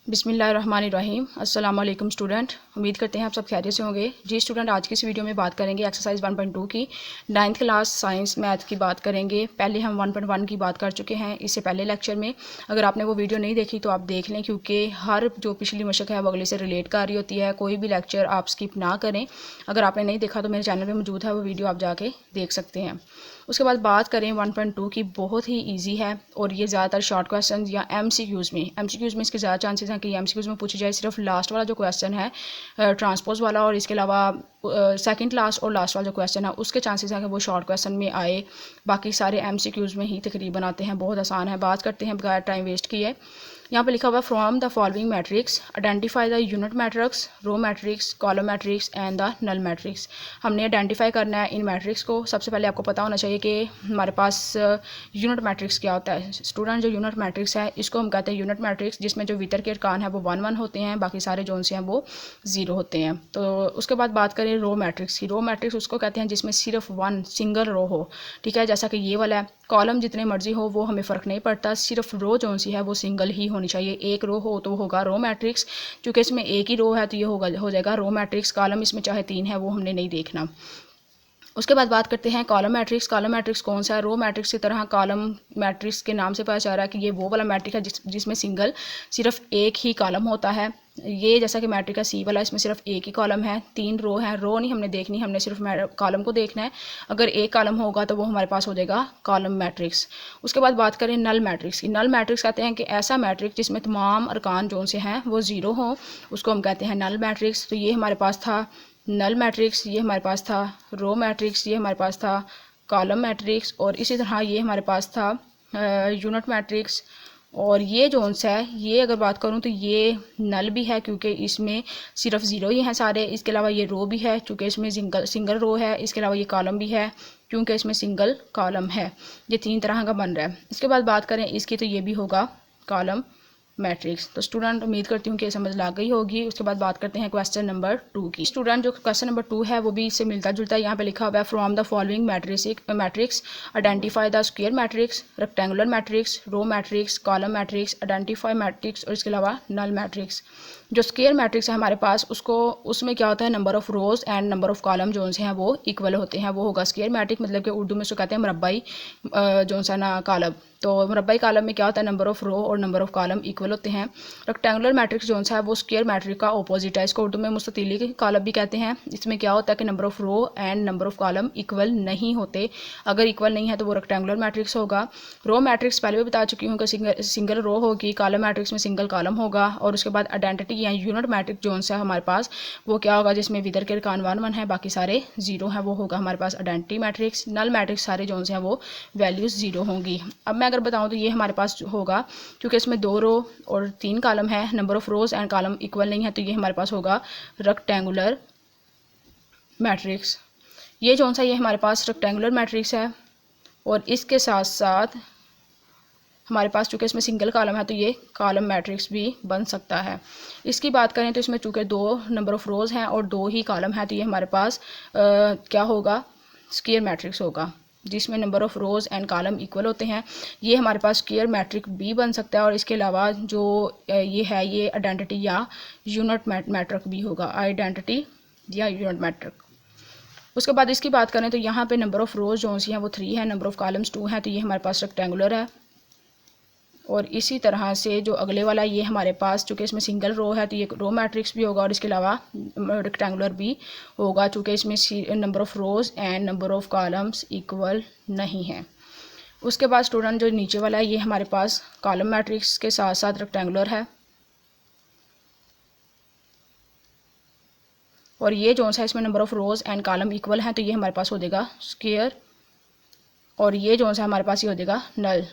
बिस्मिल्लाहिर्रहमानिर्रहीम। अस्सलाम वालेकुम स्टूडेंट, उम्मीद करते हैं आप सब खैरियत से होंगे। जी स्टूडेंट, आज की इस वीडियो में बात करेंगे एक्सरसाइज 1.2 की 9th क्लास साइंस मैथ की बात करेंगे। पहले हम 1.1 की बात कर चुके हैं इससे पहले लेक्चर में। अगर आपने वो वीडियो नहीं देखी तो आप देख लें, क्योंकि हर जो पिछली मशक है वो अगले से रिलेट कर रही होती है। कोई भी लेक्चर आप स्किप ना करें। अगर आपने नहीं देखा तो मेरे चैनल पर मौजूद है, वो वीडियो आप जाके देख सकते हैं। उसके बाद बात करें 1.2 की, बहुत ही ईजी है और ये ज़्यादातर शॉर्ट क्वेश्चन या MCQs में इसके ज़्यादा चांसेस हैं कि MCQs में पूछी जाए। सिर्फ लास्ट वाला जो क्वेश्चन है ट्रांसपोज वाला, और इसके अलावा सेकंड लास्ट और लास्ट वाला जो क्वेश्चन है उसके चांसेस हैं कि वो शॉर्ट क्वेश्चन में आए। बाकी सारे MCQs में ही तकरीबन आते हैं, बहुत आसान है। बात करते हैं बगैर टाइम वेस्ट किए। यहाँ पे लिखा हुआ है from the following matrix identify the unit matrix, row matrix, column matrix and the null matrix. हमने आइडेंटिफाई करना है इन मैट्रिक्स को। सबसे पहले आपको पता होना चाहिए कि हमारे पास यूनिट मैट्रिक्स क्या होता है। स्टूडेंट, जो यूनिट मैट्रिक्स है इसको हम कहते हैं यूनिट मैट्रिक्स, जिसमें जो वितर के अरकान है वो 1 1 होते हैं, बाकी सारे जोन से हैं वो 0 होते हैं। तो उसके बाद बात करें रो मैट्रिक्स की। रो मैट्रिक्स उसको कहते हैं जिसमें सिर्फ 1 सिंगल रो हो, ठीक है, जैसा कि ये वाला है। कॉलम जितने मर्जी हो वो हमें फ़र्क नहीं पड़ता, सिर्फ रो जोन सी है वो सिंगल ही होनी चाहिए। एक रो हो तो होगा रो मैट्रिक्स, क्योंकि इसमें एक ही रो है तो ये हो जाएगा रो मैट्रिक्स। कॉलम इसमें चाहे 3 है वो हमने नहीं देखना। उसके बाद बात करते हैं कॉलम मैट्रिक्स। कॉलम मैट्रिक्स कौन सा है? रो मैट्रिक्स की तरह कॉलम मैट्रिक्स के नाम से पता चल रहा है कि ये वो वाला मैट्रिक है जिसमें सिर्फ एक ही कॉलम होता है। ये जैसा कि मैट्रिक है C वाला, इसमें सिर्फ एक ही कॉलम है, 3 रो हैं। रो नहीं हमने देखनी, हमने सिर्फ कॉलम को देखना है। अगर एक कॉलम होगा तो वो हमारे पास हो जाएगा कॉलम मैट्रिक्स। उसके बाद बात करें नल मैट्रिक्स की। नल मैट्रिक्स कहते हैं कि ऐसा मैट्रिक्स जिसमें तमाम अरकान जो से हैं वो 0 हों, उसको हम कहते हैं नल मैट्रिक्स। तो ये हमारे पास था नल मैट्रिक्स, ये हमारे पास था रो मैट्रिक्स, ये हमारे पास था कॉलम मैट्रिक्स, और इसी तरह ये हमारे पास था यूनिट मैट्रिक्स। और ये जोन सा है, ये अगर बात करूँ तो ये नल भी है क्योंकि इसमें सिर्फ 0 ही हैं सारे। इसके अलावा ये रो भी है क्योंकि इसमें सिंगल रो है। इसके अलावा ये कॉलम भी है क्योंकि इसमें सिंगल कॉलम है। ये 3 तरह का बन रहा है। इसके बाद बात करें इसकी, तो ये भी होगा कॉलम मैट्रिक्स। तो स्टूडेंट, उम्मीद करती हूँ कि समझ लग गई होगी। उसके बाद बात करते हैं क्वेश्चन नंबर 2 की। स्टूडेंट, जो क्वेश्चन नंबर 2 है वो भी इससे मिलता जुलता है। यहाँ पे लिखा हुआ है from the following matrix identify the square matrix, rectangular matrix, row matrix, column matrix, identify matrix और इसके अलावा नल मैट्रिक्स। जो स्क्वायर मैट्रिक्स है हमारे पास, उसमें क्या होता है, number of rows and number of column जो हैं वो इक्वल होते हैं, वो होगा स्क्वायर मैट्रिक। मतलब कि उर्दू में उसको कहते हैं मुरब्बाई जो सा ना कॉलम। तो मुरब्बाई कॉलम में क्या होता है, नंबर ऑफ रो और नंबर ऑफ कॉलम इक्वल होते हैं। रेक्टेंगुलर मैट्रिक्स जो है वो स्क्वायर मैट्रिक का ऑपोजिट है, इसको उर्दू में मुस्ततीली कॉलम भी कहते हैं। इसमें क्या होता है कि number of row and number of column equal नहीं होते। अगर इक्वल नहीं है तो वो रेक्टेंगुलर मैट्रिक्स होगा। रो मैट्रिक्स पहले भी बता चुकी हूँ कि सिंगल रो होगी, कॉलम मैट्रिक्स में सिंगल कॉलम होगा। और उसके बाद आइडेंटिटी या यूनिट मैट्रिक जो है हमारे पास, वो क्या होगा, जिसमें विदर के अरकान 1 1 है, बाकी सारे 0 हैं, वो होगा हमारे पास आइडेंटिटी मैट्रिक्स। नल मैट्रिक्स सारे जो हैं वो वैल्यूज़ 0 होंगी। अब मैं अगर बताऊँ तो ये हमारे पास होगा, क्योंकि इसमें 2 रो और 3 कॉलम है, number of rows and column equal नहीं है, तो ये हमारे पास होगा रेक्टेंगुलर मैट्रिक्स। ये जो सा ये हमारे पास रेक्टेंगुलर मैट्रिक्स है, और इसके साथ साथ हमारे पास चूँकि इसमें सिंगल कॉलम है तो ये कॉलम मैट्रिक्स भी बन सकता है। इसकी बात करें तो इसमें चूँकि 2 नंबर ऑफ रोज़ हैं और 2 ही कॉलम है, तो ये हमारे पास क्या होगा, स्क्वायर मैट्रिक्स होगा, जिसमें number of rows and column equal होते हैं। ये हमारे पास स्क्वायर मैट्रिक भी बन सकता है। और इसके अलावा जो ये है, ये आइडेंटिटी या यूनिट मैट्रिक भी होगा, आइडेंटिटी या यूनिट मैट्रिक। उसके बाद इसकी बात करें तो यहाँ पे नंबर ऑफ रोज़ जो हैं वो 3 है, नंबर ऑफ कॉलम्स 2 हैं, तो ये हमारे पास रेक्टेंगुलर है। और इसी तरह से जो अगले वाला, ये हमारे पास चूँकि इसमें सिंगल रो है तो ये रो मैट्रिक्स भी होगा, और इसके अलावा रेक्टेंगुलर भी होगा चूँकि इसमें number of rows and number of columns equal नहीं है। उसके बाद स्टूडेंट, जो नीचे वाला है ये हमारे पास कॉलम मैट्रिक्स के साथ साथ रेक्टेंगुलर है, और ये जो है इसमें number of rows and column equal हैं, तो ये हमारे पास हो जाएगा स्क्वायर। और ये जो है हमारे पास ये हो जाएगा नल।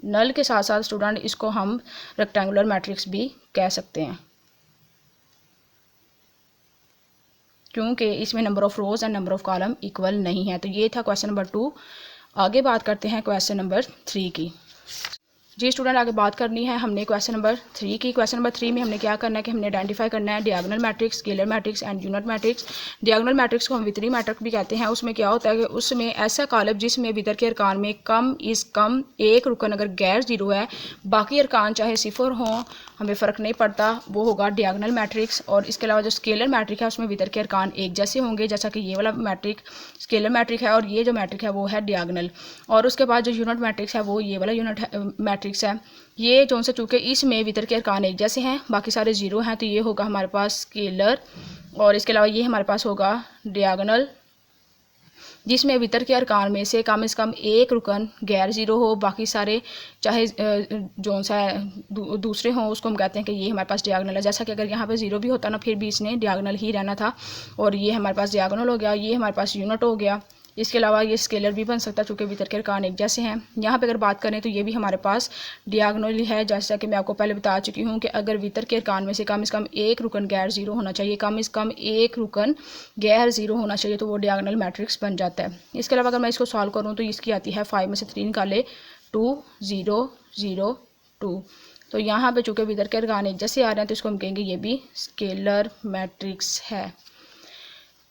नल के साथ साथ स्टूडेंट इसको हम रेक्टेंगुलर मैट्रिक्स भी कह सकते हैं, क्योंकि इसमें number of rows and number of column equal नहीं है। तो ये था क्वेश्चन नंबर 2। आगे बात करते हैं क्वेश्चन नंबर 3 की। जी स्टूडेंट, आगे बात करनी है हमने क्वेश्चन नंबर 3 की। क्वेश्चन नंबर 3 में हमने क्या करना है कि हमने आइडेंटिफाई करना है diagonal matrix, scalar matrix and unit matrix. Diagonal matrix को हम वितरी मैट्रिक्स भी कहते हैं। उसमें क्या होता है कि उसमें ऐसा कॉलम जिसमें वितर के अरकान में कम इज़ कम एक रुकन अगर गैर जीरो है, बाकी अरकान चाहे सिफर हों, हमें फ़र्क नहीं पड़ता, वो होगा डियागोनल मैट्रिक्स। और इसके अलावा जो स्केलर मैट्रिक है उसमें वितर के अरकान एक जैसे होंगे, जैसा कि ये वाला मैट्रिक स्केलर मैट्रिक है और ये जो मैट्रिक है वो है डियागोनल। और उसके बाद जो यूनिट मैट्रिक्स है वो ये वाला यूनिट मैट्रिक्स है। ये जो से चूँकि इसमें वितर के अरकान एक जैसे हैं, बाकी सारे जीरो हैं, तो ये होगा हमारे पास स्केलर। और इसके अलावा ये हमारे पास होगा डियागोनल, जिसमें वितर के अरकान में से कम एक रुकन गैर ज़ीरो हो, बाकी सारे चाहे जो सा दूसरे हों उसको हम कहते हैं कि ये हमारे पास डियागोनल है। जैसा कि अगर यहाँ पे ज़ीरो भी होता ना फिर भी इसने डियागोनल ही रहना था, और ये हमारे पास डियागोनल हो गया, ये हमारे पास यूनिट हो गया। इसके अलावा ये स्केलर भी बन सकता है चूँकि वितर के अरकान एक जैसे हैं। यहाँ पे अगर बात करें तो ये भी हमारे पास डियागोनल है, जैसा कि मैं आपको पहले बता चुकी हूँ कि अगर वितर के अरकान में से कम एक रुकन गैर ज़ीरो होना चाहिए, कम एक रुकन गैर ज़ीरो होना चाहिए, तो वो डियागोनल मैट्रिक्स बन जाता है। इसके अलावा अगर मैं इसको सॉल्व करूँ तो इसकी आती है 5 में से 3 निकाले 2 0 0 2। तो यहाँ पे चूँकि वितर के अरकान एक जैसे आ रहे हैं तो इसको हम कहेंगे ये भी स्केलर मैट्रिक्स है।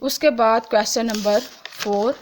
उसके बाद क्वेश्चन नंबर 4।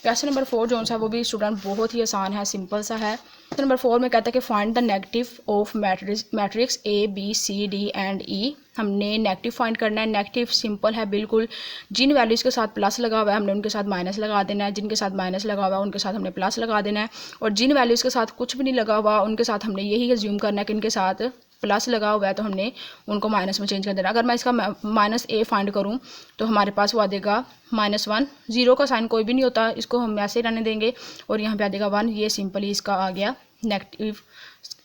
क्वेश्चन नंबर 4 जो सा वो भी स्टूडेंट बहुत ही आसान है, सिंपल सा है। क्वेश्चन नंबर 4 में कहता है कि find the negative of matrix A B C D and E. हमने नेगेटिव फाइंड करना है। नेगेटिव सिंपल है बिल्कुल, जिन वैल्यूज़ के साथ प्लस लगा हुआ है हमने उनके साथ माइनस लगा देना है, जिनके साथ माइनस लगा हुआ है उनके साथ हमने प्लस लगा देना है, और जिन वैल्यूज़ के साथ कुछ भी नहीं लगा हुआ उनके साथ हमने यही अज्यूम करना है कि इनके साथ प्लस लगा हुआ है, तो हमने उनको माइनस में चेंज कर देना। अगर मैं इसका माइनस ए फाइंड करूं तो हमारे पास वो आ देगा -1। जीरो का साइन कोई भी नहीं होता, इसको हम ऐसे ही रहने देंगे, और यहाँ पे आ देगा 1। ये सिंपली इसका आ गया नेगेटिव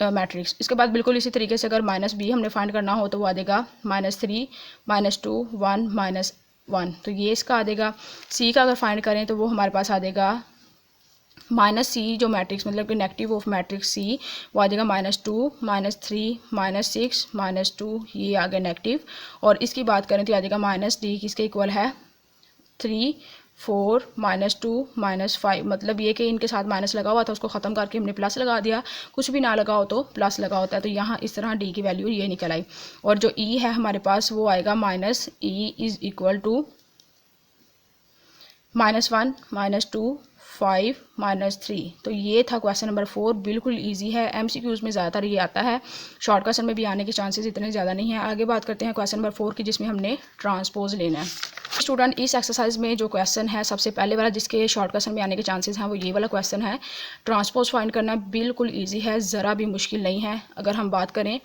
मैट्रिक्स। इसके बाद बिल्कुल इसी तरीके से अगर -b हमने फाइंड करना हो तो वो आ देगा -3 -2 1 -1। तो ये इसका आ देगा। सी का अगर फाइंड करें तो वो हमारे पास आ देगा -c, जो मैट्रिक्स मतलब कि नेगेटिव ऑफ मैट्रिक्स सी, वो आ जाएगा -2 -3 -6 -2। ये आ गया नेगेटिव। और इसकी बात करें तो आ जाएगा -d, किसके इक्वल है 3 4 -2 -5। मतलब ये कि इनके साथ माइनस लगा हुआ था, उसको ख़त्म करके हमने प्लस लगा दिया, कुछ भी ना लगा हो तो प्लस लगा होता है। तो यहाँ इस तरह d की वैल्यू ये निकल आई। और जो e है हमारे पास वो आएगा -e इज़ इक्वल टू -1 -2 5 -3। तो ये था क्वेश्चन नंबर 4। बिल्कुल इजी है, MCQs में ज़्यादातर ये आता है, शॉर्ट क्वेश्चन में भी आने के चांसेस इतने ज़्यादा नहीं है। आगे बात करते हैं क्वेश्चन नंबर 4 की, जिसमें हमने ट्रांसपोज लेना है। स्टूडेंट, इस एक्सरसाइज में जो क्वेश्चन है सबसे पहले वाला जिसके शॉर्ट क्वेश्चन में आने के चांसेस हैं वो ये वाला क्वेश्चन है। ट्रांसपोज फाइंड करना बिल्कुल ईजी है, ज़रा भी मुश्किल नहीं है। अगर हम बात करें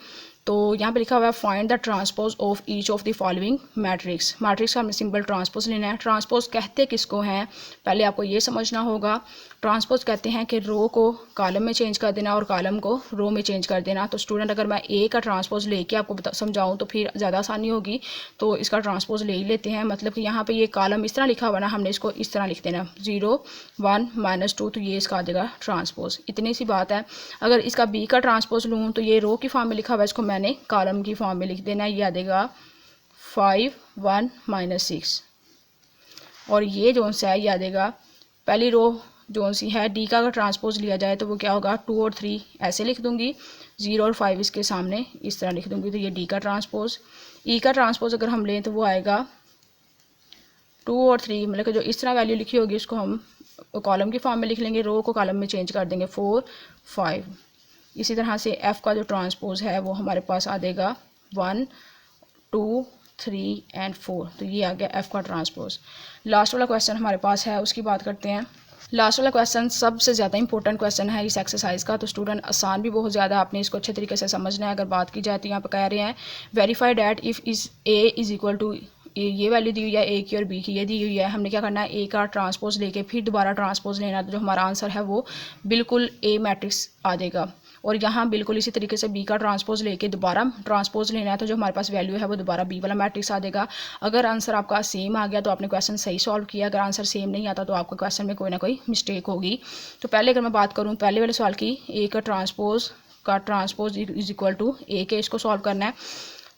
तो यहाँ पे लिखा हुआ है find the transpose of each of the following matrix. Matrix का हमें सिंपल ट्रांसपोज लेना है। ट्रांसपोज कहते किसको हैं पहले आपको ये समझना होगा। ट्रांसपोज कहते हैं कि रो को कॉलम में चेंज कर देना और कॉलम को रो में चेंज कर देना। तो स्टूडेंट, अगर मैं ए का ट्रांसपोज लेके आपको समझाऊँ तो फिर ज़्यादा आसानी होगी, तो इसका ट्रांसपोज ले ही लेते हैं। मतलब कि यहाँ पे ये कॉलम इस तरह लिखा हुआ ना, हमने इसको इस तरह लिख देना 0 1 -2, तो ये इसका आ जाएगा ट्रांसपोज। इतनी सी बात है। अगर इसका बी का ट्रांसपोज लूँ तो ये रो की फॉर्म में लिखा हुआ है, इसको मैंने कॉलम की फॉर्म में लिख देना है। ये आ जाएगा 5 1 -6। और ये जो सा है ये आ जाएगा पहली रो जो सी है डी का अगर ट्रांसपोज लिया जाए तो वो क्या होगा 2 और 3 ऐसे लिख दूंगी, 0 और 5 इसके सामने इस तरह लिख दूंगी, तो ये डी का ट्रांसपोज। ई का ट्रांसपोज अगर हम लें तो वो आएगा 2 और 3, मतलब कि जो इस तरह वैल्यू लिखी होगी उसको हम कॉलम की फॉर्म में लिख लेंगे, रो को कॉलम में चेंज कर देंगे 4 5। इसी तरह से एफ़ का जो ट्रांसपोज है वो हमारे पास आ जाएगा 1 2 3 एंड 4। तो ये आ गया एफ़ का ट्रांसपोज। लास्ट वाला क्वेश्चन हमारे पास है, उसकी बात करते हैं। लास्ट वाला क्वेश्चन सबसे ज़्यादा इंपॉर्टेंट क्वेश्चन है इस एक्सरसाइज का। तो स्टूडेंट, आसान भी बहुत ज़्यादा, आपने इसको अच्छे तरीके से समझना है। अगर बात की जाए तो यहाँ पर कह रहे हैं verify that if is A is equal to, ये वैल्यू दी हुई है ए की और बी की, ये दी हुई है। हमने क्या करना है, ए का ट्रांसपोज लेके फिर दोबारा ट्रांसपोज लेना, तो जो हमारा आंसर है वो बिल्कुल ए मैट्रिक्स आ जाएगा। और यहाँ बिल्कुल इसी तरीके से बी का ट्रांसपोज लेके दोबारा ट्रांसपोज लेना है, तो जो हमारे पास वैल्यू है वो दोबारा बी वाला मैट्रिक्स आ जाएगा। अगर आंसर आपका सेम आ गया तो आपने क्वेश्चन सही सॉल्व किया, अगर आंसर सेम नहीं आता तो आपके क्वेश्चन में कोई ना कोई मिस्टेक होगी। तो पहले अगर मैं बात करूँ पहले वाले सवाल की, ए का ट्रांसपोज इज इक्वल टू ए के, इसको सॉल्व करना है।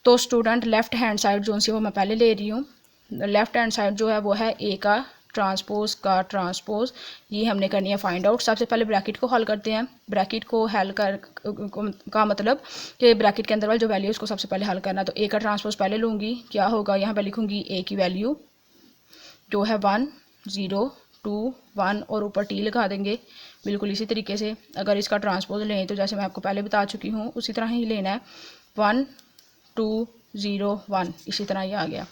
तो स्टूडेंट, लेफ्ट हैंड साइड जो सी वो मैं पहले ले रही हूँ। लेफ्ट हैंड साइड जो है वो है ए का ट्रांसपोज का ट्रांसपोज, ये हमने करनी है फाइंड आउट। सबसे पहले ब्रैकेट को हल करते हैं। ब्रैकेट को हल कर का मतलब कि ब्रैकेट के अंदर वाली जो वैल्यू है उसको सबसे पहले हल करना। तो ए का ट्रांसपोज पहले लूँगी, क्या होगा, यहाँ पे लिखूँगी ए की वैल्यू जो है 1 0 2 1 और ऊपर टी लगा देंगे। बिल्कुल इसी तरीके से अगर इसका ट्रांसपोज लें तो जैसे मैं आपको पहले बता चुकी हूँ उसी तरह ही लेना है, 1 2 0 1, इसी तरह ये आ गया।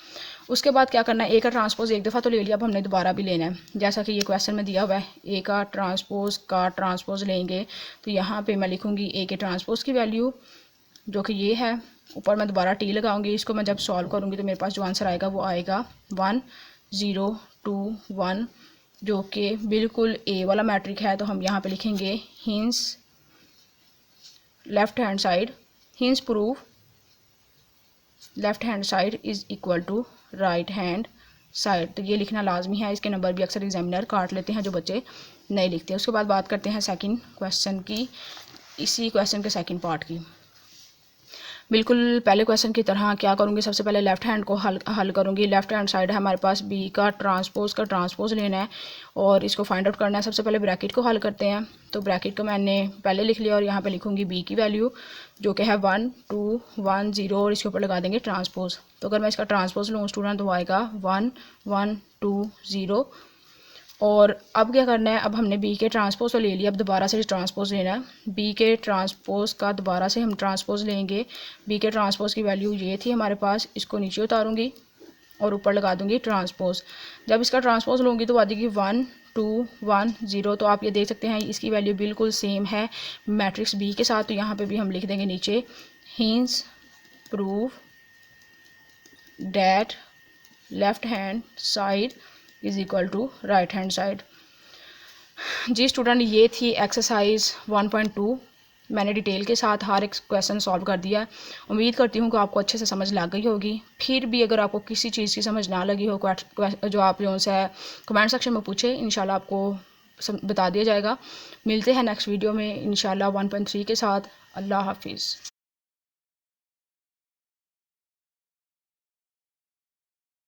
उसके बाद क्या करना है, ए का ट्रांसपोज एक दफ़ा तो ले लिया, अब हमने दोबारा भी लेना है। जैसा कि ये क्वेश्चन में दिया हुआ है, ए का ट्रांसपोज लेंगे तो यहाँ पे मैं लिखूँगी ए के ट्रांसपोज की वैल्यू जो कि ये है, ऊपर मैं दोबारा टी लगाऊंगी। इसको मैं जब सॉल्व करूँगी तो मेरे पास जो आंसर आएगा वो आएगा 1 0 2 1, जो कि बिल्कुल ए वाला मैट्रिक है। तो हम यहाँ पे लिखेंगे hence left hand side, hence proof left hand side is equal to right hand side. तो ये लिखना लाजमी है, इसके नंबर भी अक्सर एग्जामिनर काट लेते हैं जो बच्चे नहीं लिखते। उसके बाद बात करते हैं सेकंड क्वेश्चन की, इसी क्वेश्चन के सेकंड पार्ट की। बिल्कुल पहले क्वेश्चन की तरह क्या करूँगी, सबसे पहले लेफ़्ट हैंड को हल करूँगी। लेफ़्ट हैंड साइड है हमारे पास, बी का ट्रांसपोज लेना है और इसको फाइंड आउट करना है। सबसे पहले ब्रैकेट को हल करते हैं। तो ब्रैकेट को मैंने पहले लिख लिया और यहाँ पे लिखूँगी बी की वैल्यू जो कि है 1 2 1 0 और इसके ऊपर लगा देंगे ट्रांसपोज। तो अगर मैं इसका ट्रांसपोज लूँ स्टूडेंट तो आएगा 1 1 2 0। और अब क्या करना है, अब हमने बी के ट्रांसपोज तो ले लिया, अब दोबारा से ट्रांसपोज लेना है। बी के ट्रांसपोज का दोबारा से हम ट्रांसपोज लेंगे। बी के ट्रांसपोज की वैल्यू ये थी हमारे पास, इसको नीचे उतारूंगी और ऊपर लगा दूंगी ट्रांसपोज। जब इसका ट्रांसपोज लूँगी तो आ जाएगी 1 2 1 0। तो आप ये देख सकते हैं इसकी वैल्यू बिल्कुल सेम है मैट्रिक्स बी के साथ। तो यहाँ पे भी हम लिख देंगे नीचे hence proof that left hand side is equal to right hand side. जी स्टूडेंट, ये थी एक्सरसाइज 1.2। मैंने डिटेल के साथ हर एक क्वेश्चन सॉल्व कर दिया है। उम्मीद करती हूँ कि आपको अच्छे से समझ लग गई होगी। फिर भी अगर आपको किसी चीज़ की समझ ना लगी हो जो आप जो है कमेंट सेक्शन में पूछे, इंशाल्लाह आपको बता दिया जाएगा। मिलते हैं नेक्स्ट वीडियो में इंशाल्लाह 1.3 के साथ। अल्लाह हाफिज़।